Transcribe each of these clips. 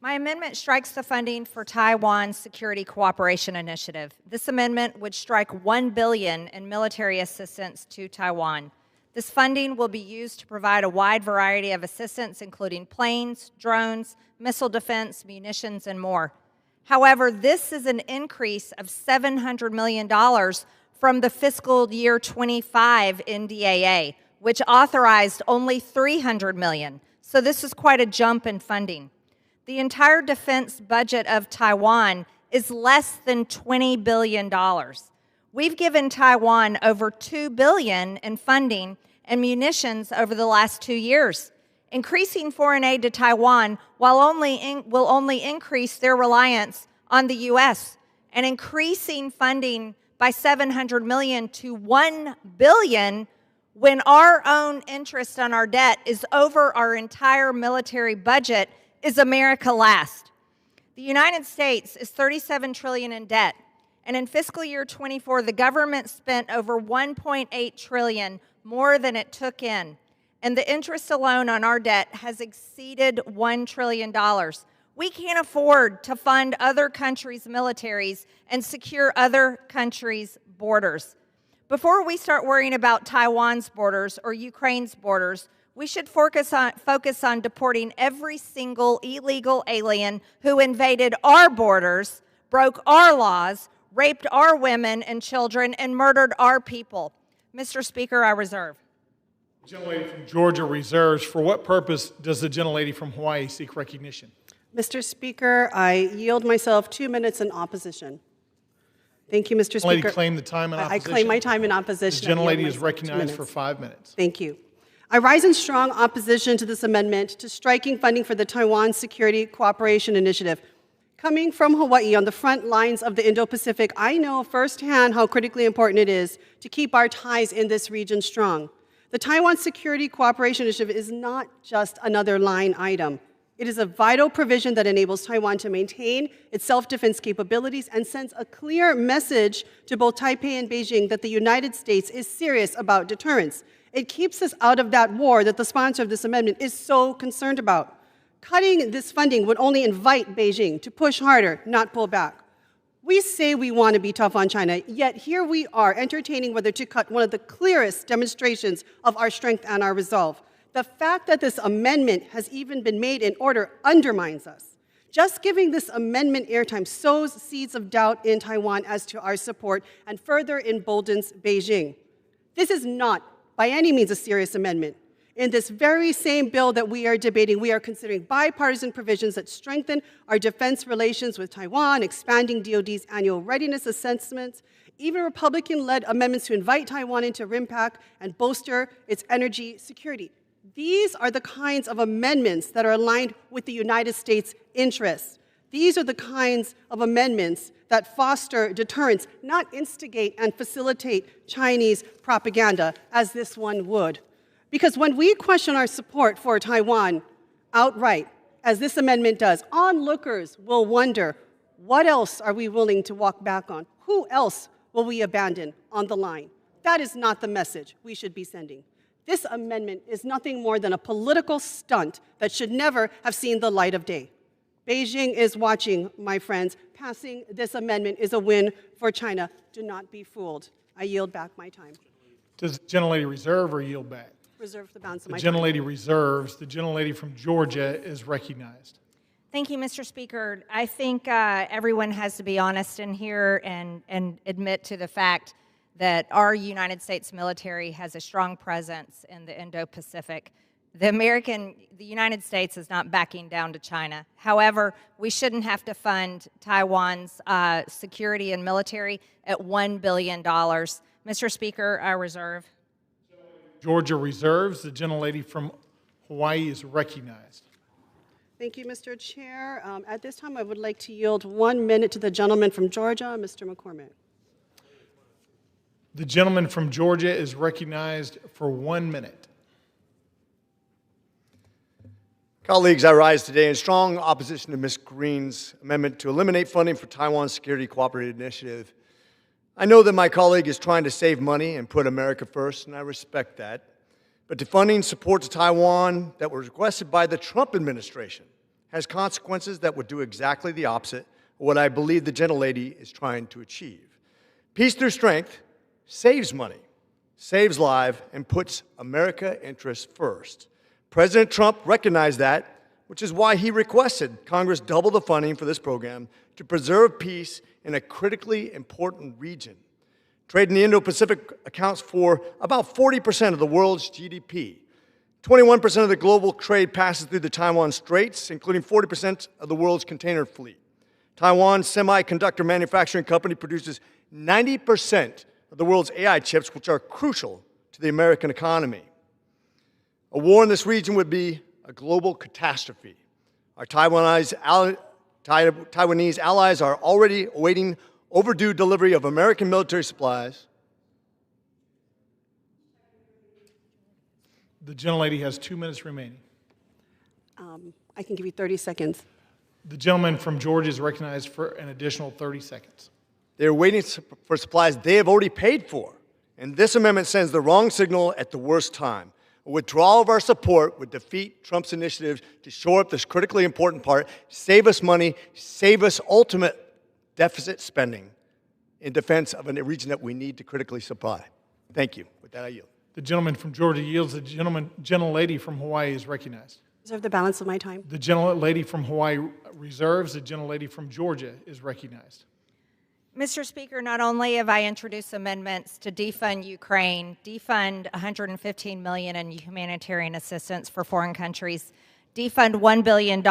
My amendment strikes the funding for Taiwan Security Cooperation Initiative. This amendment would strike $1 billion in military assistance to Taiwan. This funding will be used to provide a wide variety of assistance, including planes, drones, missile defense, munitions, and more. However, this is an increase of $700 million from the fiscal year 25 NDAA, which authorized only $300 million. So this is quite a jump in funding. The entire defense budget of Taiwan is less than $20 billion. We've given Taiwan over $2 billion in funding and munitions over the last 2 years. Increasing foreign aid to Taiwan will only increase their reliance on the U.S., and increasing funding by $700 million to $1 billion when our own interest on our debt is over our entire military budget is America last. The United States is $37 trillion in debt, and in fiscal year 24, the government spent over $1.8 trillion more than it took in, and the interest alone on our debt has exceeded $1 trillion. We can't afford to fund other countries' militaries and secure other countries' borders. Before we start worrying about Taiwan's borders or Ukraine's borders, we should focus on deporting every single illegal alien who invaded our borders, broke our laws, raped our women and children, and murdered our people. Mr. Speaker, I reserve. The gentlelady from Georgia reserves. For what purpose does the gentlelady from Hawaii seek recognition? Mr. Speaker, I yield myself 2 minutes in opposition. Thank you, Mr. Speaker. Gentlelady claim the time in opposition. I claim my time in opposition. The gentlelady is recognized for 5 minutes. Thank you. I rise in strong opposition to this amendment to striking funding for the Taiwan Security Cooperation Initiative. Coming from Hawaii on the front lines of the Indo-Pacific, I know firsthand how critically important it is to keep our ties in this region strong. The Taiwan Security Cooperation Initiative is not just another line item. It is a vital provision that enables Taiwan to maintain its self-defense capabilities and sends a clear message to both Taipei and Beijing that the United States is serious about deterrence. It keeps us out of that war that the sponsor of this amendment is so concerned about. Cutting this funding would only invite Beijing to push harder, not pull back. We say we want to be tough on China, yet here we are entertaining whether to cut one of the clearest demonstrations of our strength and our resolve. The fact that this amendment has even been made in order undermines us. Just giving this amendment airtime sows seeds of doubt in Taiwan as to our support and further emboldens Beijing. This is not by any means a serious amendment. In this very same bill that we are debating, we are considering bipartisan provisions that strengthen our defense relations with Taiwan, expanding DoD's annual readiness assessments, even Republican-led amendments to invite Taiwan into RIMPAC and bolster its energy security. These are the kinds of amendments that are aligned with the United States' interests. These are the kinds of amendments that foster deterrence, not instigate and facilitate Chinese propaganda, as this one would. Because when we question our support for Taiwan outright, as this amendment does, onlookers will wonder, what else are we willing to walk back on? Who else will we abandon on the line? That is not the message we should be sending. This amendment is nothing more than a political stunt that should never have seen the light of day. Beijing is watching, my friends. Passing this amendment is a win for China. Do not be fooled. I yield back my time. Does the gentlelady reserve or yield back? Reserve the balance of The my time. gentlelady reserves. The gentlelady from Georgia is recognized. Thank you, Mr. Speaker. I think everyone has to be honest in here and admit to the fact that our United States military has a strong presence in the Indo-Pacific. The United States is not backing down to China. However, we shouldn't have to fund Taiwan's security and military at $1 billion. Mr. Speaker, I reserve. Georgia reserves. The gentlelady from Hawaii is recognized. Thank you, Mr. Chair. At this time, I would like to yield 1 minute to the gentleman from Georgia, Mr. McCormick. The gentleman from Georgia is recognized for 1 minute. Colleagues, I rise today in strong opposition to Ms. Greene's amendment to eliminate funding for Taiwan Security Cooperation Initiative. I know that my colleague is trying to save money and put America first, and I respect that. But defunding support to Taiwan that was requested by the Trump administration has consequences that would do exactly the opposite of what I believe the gentlelady is trying to achieve. Peace through strength saves money, saves lives, and puts America interests first. President Trump recognized that, which is why he requested Congress double the funding for this program to preserve peace in a critically important region. Trade in the Indo-Pacific accounts for about 40% of the world's GDP. 21% of the global trade passes through the Taiwan Straits, including 40% of the world's container fleet. Taiwan Semiconductor Manufacturing Company produces 90% of the world's AI chips, which are crucial to the American economy. A war in this region would be a global catastrophe. Our Taiwanese allies are already awaiting overdue delivery of American military supplies. The gentlelady has 2 minutes remaining. I can give you 30 seconds. The gentleman from Georgia is recognized for an additional 30 seconds. They're waiting for supplies they have already paid for. And this amendment sends the wrong signal at the worst time. A withdrawal of our support would defeat Trump's initiative to shore up this critically important part, save us money, save us ultimate deficit spending in defense of a region that we need to critically supply. Thank you. With that, I yield. The gentleman from Georgia yields. The gentlelady from Hawaii is recognized. Reserve the balance of my time. The gentlelady from Hawaii reserves. The gentlelady from Georgia is recognized. Mr. Speaker, not only have I introduced amendments to defund Ukraine, defund $115 million in humanitarian assistance for foreign countries, defund $1 billion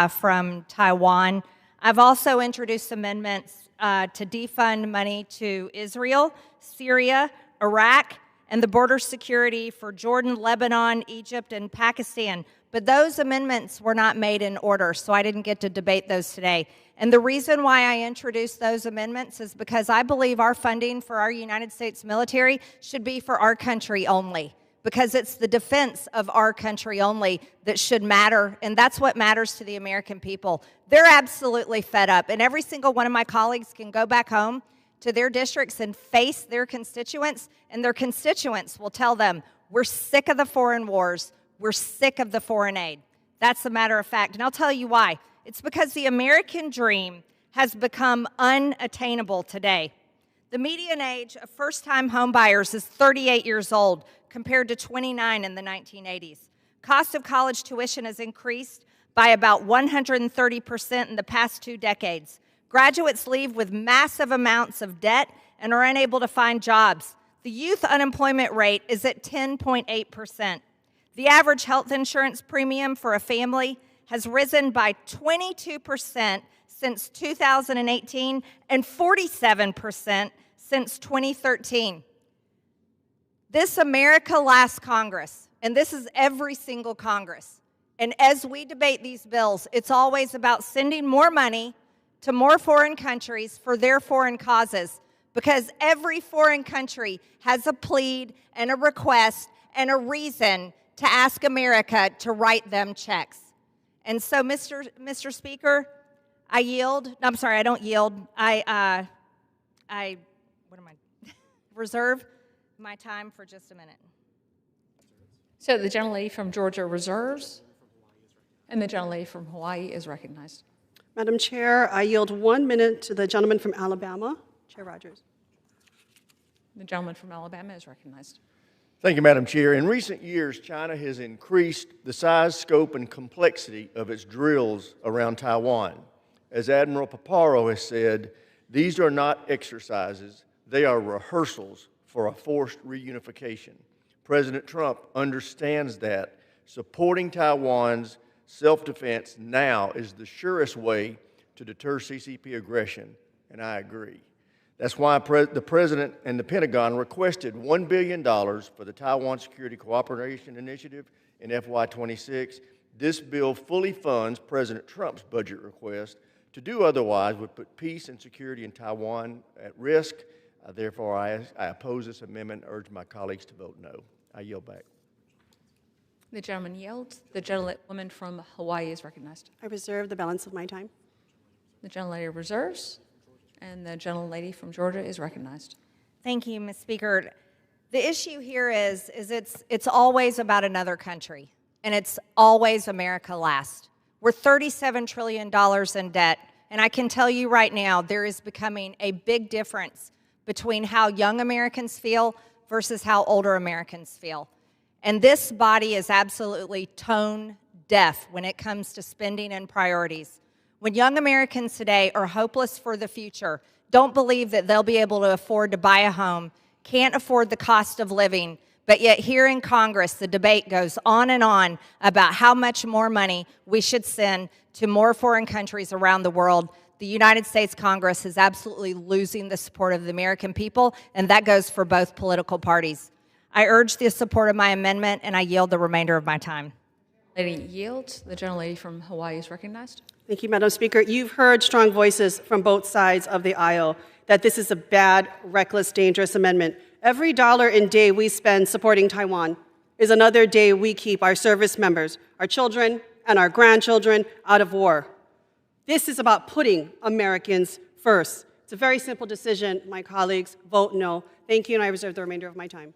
from Taiwan, I've also introduced amendments to defund money to Israel, Syria, Iraq, and the border security for Jordan, Lebanon, Egypt, and Pakistan. But those amendments were not made in order, so I didn't get to debate those today. And the reason why I introduced those amendments is because I believe our funding for our United States military should be for our country only, because it's the defense of our country only that should matter, and that's what matters to the American people. They're absolutely fed up, and every single one of my colleagues can go back home to their districts and face their constituents, and their constituents will tell them, we're sick of the foreign wars, we're sick of the foreign aid. That's a matter of fact, and I'll tell you why. It's because the American dream has become unattainable today. The median age of first-time homebuyers is 38 years old, compared to 29 in the 1980s. Cost of college tuition has increased by about 130% in the past 2 decades. Graduates leave with massive amounts of debt and are unable to find jobs. The youth unemployment rate is at 10.8%. The average health insurance premium for a family has risen by 22% since 2018 and 47% since 2013. This America Last Congress, and this is every single Congress, and as we debate these bills, it's always about sending more money to more foreign countries for their foreign causes, because every foreign country has a plead and a request and a reason to ask America to write them checks. And so, Mr. Speaker, I yield. No, I'm sorry, I don't yield. Reserve my time for just a minute. So the gentlelady from Georgia reserves, and the gentlelady from Hawaii is recognized. Madam Chair, I yield 1 minute to the gentleman from Alabama, Chair Rogers. The gentleman from Alabama is recognized. Thank you, Madam Chair. In recent years, China has increased the size, scope, and complexity of its drills around Taiwan. As Admiral Paparo has said, these are not exercises, they are rehearsals for a forced reunification. President Trump understands that supporting Taiwan's self-defense now is the surest way to deter CCP aggression, and I agree. That's why the President and the Pentagon requested $1 billion for the Taiwan Security Cooperation Initiative in FY26. This bill fully funds President Trump's budget request. To do otherwise would put peace and security in Taiwan at risk. Therefore, I oppose this amendment and urge my colleagues to vote no. I yield back. The gentleman yields. The gentlewoman from Hawaii is recognized. I reserve the balance of my time. The gentlelady reserves, and the gentlelady from Georgia is recognized. Thank you, Ms. Speaker. The issue here is it's always about another country, and it's always America last. We're $37 trillion in debt, and I can tell you right now, there is becoming a big difference between how young Americans feel versus how older Americans feel. And this body is absolutely tone deaf when it comes to spending and priorities. When young Americans today are hopeless for the future, don't believe that they'll be able to afford to buy a home, can't afford the cost of living, but yet here in Congress, the debate goes on and on about how much more money we should send to more foreign countries around the world. The United States Congress is absolutely losing the support of the American people, and that goes for both political parties. I urge the support of my amendment, and I yield the remainder of my time. Lady yields. The gentlelady from Hawaii is recognized. Thank you, Madam Speaker. You've heard strong voices from both sides of the aisle that this is a bad, reckless, dangerous amendment. Every dollar and day we spend supporting Taiwan is another day we keep our service members, our children, and our grandchildren out of war. This is about putting Americans first. It's a very simple decision, my colleagues. Vote no. Thank you, and I reserve the remainder of my time.